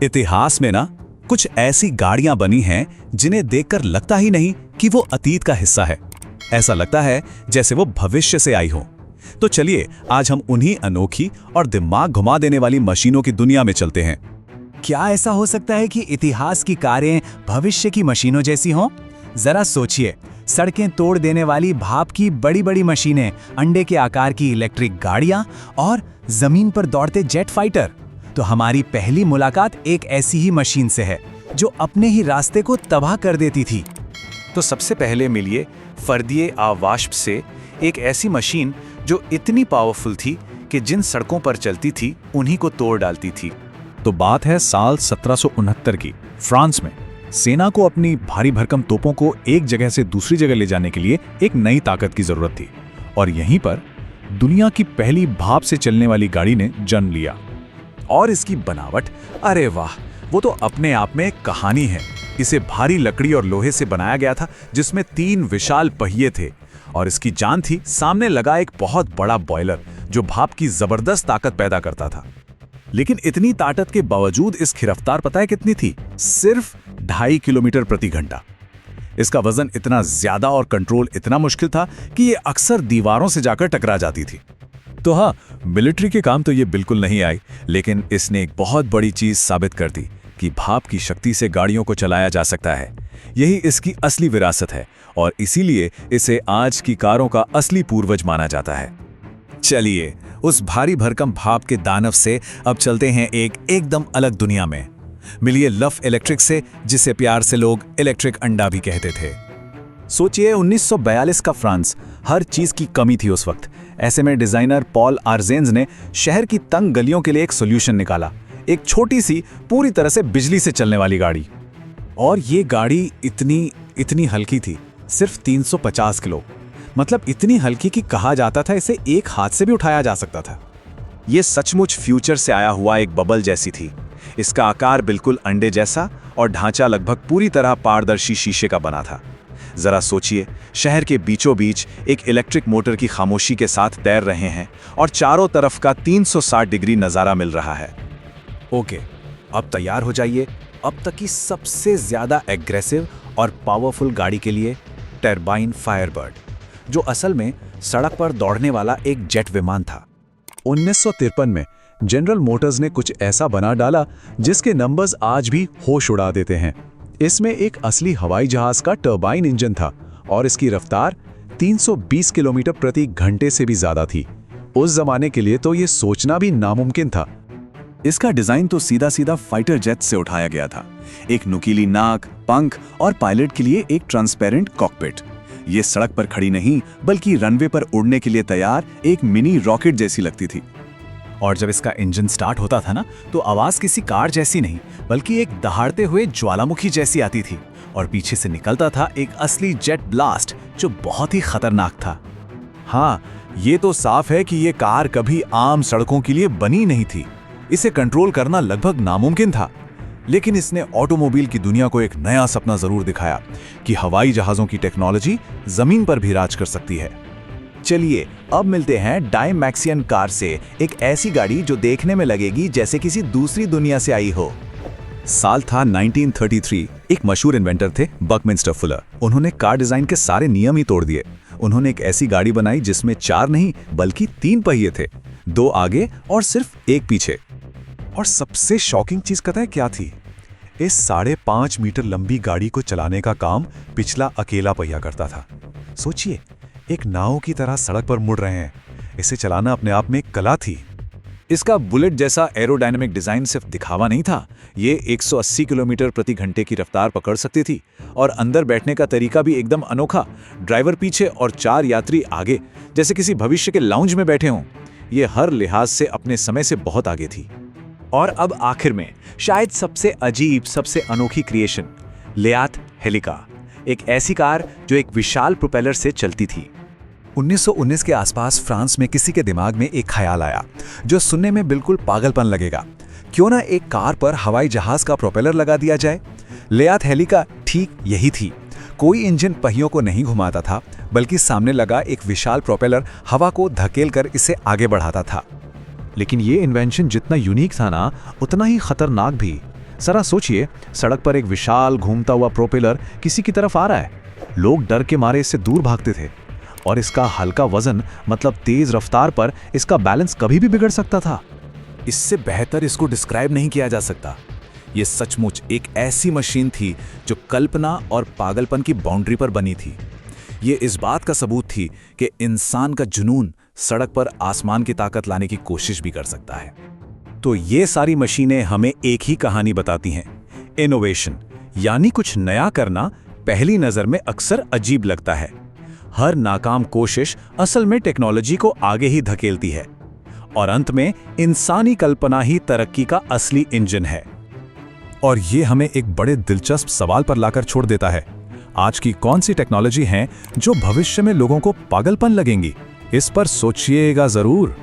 इतिहास में ना कुछ ऐसी गाड़ियां बनी हैं जिन्हें देखकर लगता ही नहीं कि वो अतीत का हिस्सा है। ऐसा लगता है जैसे वो भविष्य से आई हो। तो चलिए आज हम उन्हीं अनोखी और दिमाग घुमा देने वाली मशीनों की दुनिया में चलते हैं। क्या ऐसा हो सकता है कि इतिहास की कारें भविष्य की मशीनों जैसी हों? जरा सोचिए, सड़कें तोड़ देने वाली भाप की बड़ी बड़ी मशीनें, अंडे के आकार की इलेक्ट्रिक गाड़ियां और जमीन पर दौड़ते जेट फाइटर। तो हमारी पहली मुलाकात एक ऐसी ही मशीन से है जो अपने ही रास्ते को तबाह कर देती थी। तो सबसे पहले मिलिए फर्दिये आवाश्प से, एक ऐसी मशीन जो इतनी पावरफुल थी कि जिन सड़कों पर चलती थी उन्हीं को तोड़ डालती थी। तो बात है साल 1769 की। फ्रांस में सेना को अपनी भारी भरकम तोपों को एक जगह से दूसरी जगह ले जाने के लिए एक नई ताकत की जरूरत थी, और यहीं पर दुनिया की पहली भाप से चलने वाली गाड़ी ने जन्म लिया। और इसकी बनावट, अरे वाह, वो तो अपने आप में एक कहानी है। इसे भारी लकड़ी और लोहे से बनाया गया था जिसमें 3 विशाल पहिए थे, और इसकी जान थी सामने लगा एक बहुत बड़ा बॉयलर जो भाप की जबरदस्त ताकत पैदा करता था। लेकिन इतनी ताकत के बावजूद इसकी रफ्तार पता है कितनी थी? सिर्फ 2.5 किलोमीटर प्रति घंटा। इसका वजन इतना ज्यादा और कंट्रोल इतना मुश्किल था कि ये अक्सर दीवारों से जाकर टकरा जाती थी। तो हाँ, मिलिट्री के काम तो ये बिल्कुल नहीं आई, लेकिन इसने एक बहुत बड़ी चीज साबित कर दी कि भाप की शक्ति से गाड़ियों को चलाया जा सकता है। यही इसकी असली विरासत है, और इसीलिए इसे आज की कारों का असली पूर्वज माना जाता है। चलिए उस भारी भरकम भाप के दानव से अब चलते हैं एक एकदम अलग दुनिया में। मिलिए लफ इलेक्ट्रिक से, जिसे प्यार से लोग इलेक्ट्रिक अंडा भी कहते थे। सोचिए 1942 का फ्रांस, हर चीज की कमी थी उस वक्त। ऐसे में डिजाइनर पॉल आर्जेंज ने शहर की तंग गलियों के लिए एक सॉल्यूशन निकाला, एक छोटी सी पूरी तरह से बिजली से चलने वाली गाड़ी। और ये गाड़ी इतनी हल्की थी, सिर्फ 350 किलो। मतलब इतनी हल्की कि कहा जाता था इसे एक हाथ से भी उठाया जा सकता था। ये सचमुच फ्यूचर से आया हुआ एक बबल जैसी थी। इसका आकार बिल्कुल अंडे जैसा और ढांचा लगभग पूरी तरह पारदर्शी शीशे का बना था। जरा सोचिए, शहर के बीचों बीच एक इलेक्ट्रिक मोटर की खामोशी के साथ तैर रहे हैं और चारों तरफ का 360 डिग्री नज़ारा मिल रहा है। ओके, अब तैयार हो जाइए अब तक की सबसे ज्यादा एग्रेसिव और पावरफुल गाड़ी के लिए, टर्बाइन फायरबर्ड, जो असल में सड़क पर दौड़ने वाला एक जेट विमान था। 1953 में जनरल मोटर्स ने कुछ ऐसा बना डाला जिसके नंबर्स आज भी होश उड़ा देते हैं। इसमें एक असली हवाई जहाज का टर्बाइन इंजन था, और इसकी रफ्तार 320 किलोमीटर प्रति घंटे से भी ज्यादा थी। उस जमाने के लिए तो ये सोचना भी नामुमकिन था। इसका डिजाइन तो सीधा सीधा फाइटर जेट से उठाया गया था। एक नुकीली नाक, पंख और पायलट के लिए एक ट्रांसपेरेंट कॉकपिट। ये सड़क पर खड़ी नहीं बल्कि रनवे पर उड़ने के लिए तैयार एक मिनी रॉकेट जैसी लगती थी। और जब इसका इंजन स्टार्ट होता था ना, तो आवाज किसी कार जैसी नहीं बल्कि एक दहाड़ते हुए ज्वालामुखी जैसी आती थी, और पीछे से निकलता था एक असली जेट ब्लास्ट जो बहुत ही खतरनाक था। हाँ, ये तो साफ है कि ये कार कभी आम सड़कों के लिए बनी नहीं थी। इसे कंट्रोल करना लगभग नामुमकिन था। लेकिन इसने ऑटोमोबाइल की दुनिया को एक नया सपना जरूर दिखाया कि हवाई जहाजों की टेक्नोलॉजी जमीन पर भी राज कर सकती है। चलिए अब मिलते हैं डायमैक्सियन कार से, एक ऐसी गाड़ी जो देखने में लगेगी जैसे किसी दूसरी दुनिया से आई हो। साल था 1933। एक मशहूर इन्वेंटर थे बकमिंस्टर फुलर। उन्होंने कार डिजाइन के सारे नियम ही तोड़ दिए। उन्होंने एक ऐसी गाड़ी बनाई जिसमें 4 नहीं बल्कि 3 पहिए थे, 2 आगे और सिर्फ 1 पीछे। और सबसे शॉकिंग चीज पता है क्या थी? इस 5.5 मीटर लंबी गाड़ी को चलाने का काम पिछला अकेला पहिया करता था। सोचिए, एक नाव की तरह सड़क पर मुड़ रहे हैं। इसे चलाना अपने आप में एक कला थी। इसका बुलेट जैसा एरोडायनामिक डिजाइन सिर्फ दिखावा नहीं था, ये 180 किलोमीटर प्रति घंटे की रफ्तार पकड़ सकती थी। और अंदर बैठने का तरीका भी एकदम अनोखा, ड्राइवर पीछे और 4 यात्री आगे, जैसे किसी भविष्य के लाउंज में बैठे हों। ये हर लिहाज से अपने समय से बहुत आगे थी। और अब आखिर में शायद सबसे अजीब, सबसे अनोखी क्रिएशन, लियात हेलिका, एक ऐसी कार जो एक विशाल प्रोपेलर से चलती थी। 1919 के आसपास फ्रांस में किसी के दिमाग में एक ख्याल आया जो सुनने में बिल्कुल पागलपन लगेगा। क्यों ना एक कार पर हवाई जहाज का प्रोपेलर लगा दिया जाए। लियात हेलिका ठीक यही थी। कोई इंजन पहियों को नहीं घुमाता था, बल्कि सामने लगा एक विशाल प्रोपेलर हवा को धकेलकर इसे आगे बढ़ाता था। लेकिन ये इन्वेंशन जितना यूनिक था ना, उतना ही खतरनाक भी। जरा सोचिए, सड़क पर एक विशाल घूमता हुआ प्रोपेलर किसी की तरफ आ रहा है। लोग डर के मारे इससे दूर भागते थे, और इसका हल्का वजन मतलब तेज रफ्तार पर इसका बैलेंस कभी भी बिगड़ सकता था। इससे बेहतर इसको डिस्क्राइब नहीं किया जा सकता। ये सचमुच एक ऐसी मशीन थी जो कल्पना और पागलपन की बाउंड्री पर बनी थी। ये इस बात का सबूत थी कि इंसान का जुनून सड़क पर आसमान की ताकत लाने की कोशिश भी कर सकता है। तो ये सारी मशीनें हमें एक ही कहानी बताती हैं। इनोवेशन यानी कुछ नया करना पहली नजर में अक्सर अजीब लगता है। हर नाकाम कोशिश असल में टेक्नोलॉजी को आगे ही धकेलती है, और अंत में इंसानी कल्पना ही तरक्की का असली इंजन है। और ये हमें एक बड़े दिलचस्प सवाल पर लाकर छोड़ देता है। आज की कौन सी टेक्नोलॉजी हैं जो भविष्य में लोगों को पागलपन लगेंगी? इस पर सोचिएगा जरूर।